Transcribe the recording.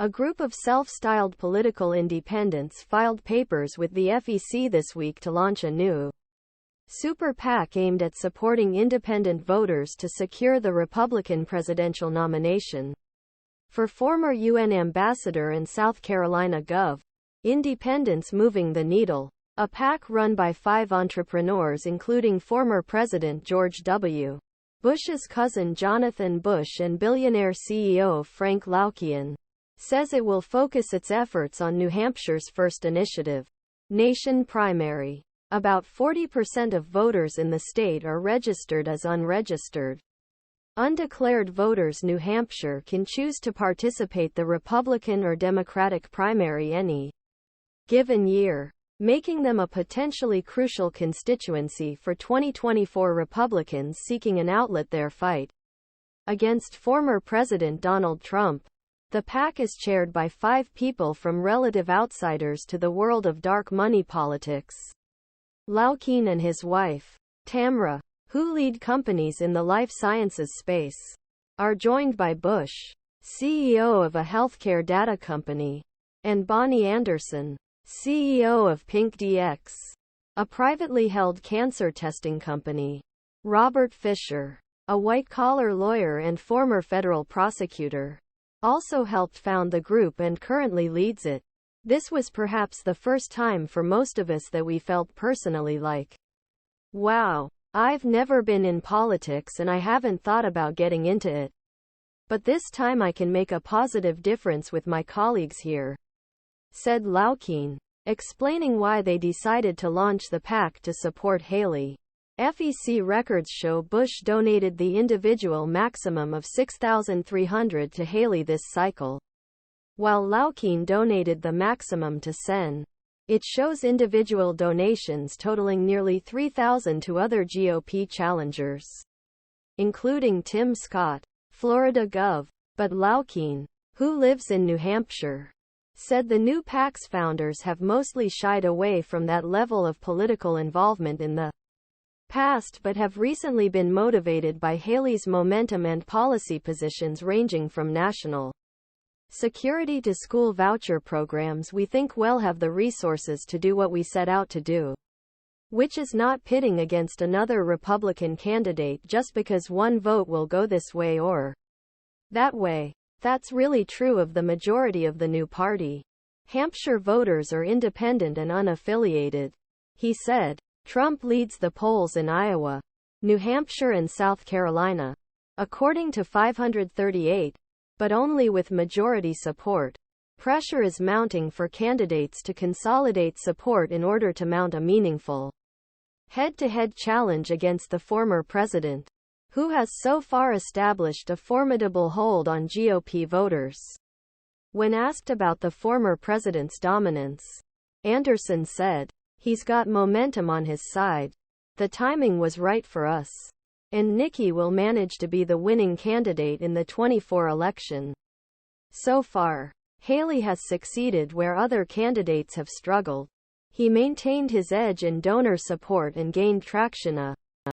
A group of self-styled political independents filed papers with the FEC this week to launch a new super PAC aimed at supporting independent voters to secure the Republican presidential nomination. For former UN ambassador and South Carolina Gov. Independents Moving the Needle. A PAC run by 5 entrepreneurs including former President George W. Bush's cousin Jonathan Bush and billionaire CEO Frank Laukian, says it will focus its efforts on New Hampshire's first initiative, Nation Primary. About 40% of voters in the state are registered as unregistered. Undeclared voters. New Hampshire can choose to participate the Republican or Democratic primary any given year, making them a potentially crucial constituency for 2024 Republicans seeking an outlet their fight against former President Donald Trump. The PAC is chaired by 5 people from relative outsiders to the world of dark money politics. Laukian and his wife, Tamra, who lead companies in the life sciences space, are joined by Bush, CEO of a healthcare data company, and Bonnie Anderson, CEO of PinkDX, a privately held cancer testing company. Robert Fisher, a white-collar lawyer and former federal prosecutor, also helped found the group and currently leads it. This was perhaps the first time for most of us that we felt personally like, wow, I've never been in politics and I haven't thought about getting into it. But this time I can make a positive difference with my colleagues here, said Laukian, explaining why they decided to launch the PAC to support Haley. FEC records show Bush donated the individual maximum of $6,300 to Haley this cycle, while Laukian donated the maximum to Sen. It shows individual donations totaling nearly $3,000 to other GOP challengers, including Tim Scott, Florida Gov. But Laukian, who lives in New Hampshire, said the new PAC's founders have mostly shied away from that level of political involvement in the past but have recently been motivated by Haley's momentum and policy positions ranging from national security to school voucher programs. We think we'll have the resources to do what we set out to do, which is not pitting against another Republican candidate just because one vote will go this way or that way. That's really true of the majority of the new party. Hampshire voters are independent and unaffiliated, he said. Trump leads the polls in Iowa, New Hampshire and South Carolina, according to 538, but only with majority support. Pressure is mounting for candidates to consolidate support in order to mount a meaningful head-to-head challenge against the former president, who has so far established a formidable hold on GOP voters. When asked about the former president's dominance, Anderson said, "He's got momentum on his side. The timing was right for us. And Nikki will manage to be the winning candidate in the 24 election." So far, Haley has succeeded where other candidates have struggled. He maintained his edge in donor support and gained traction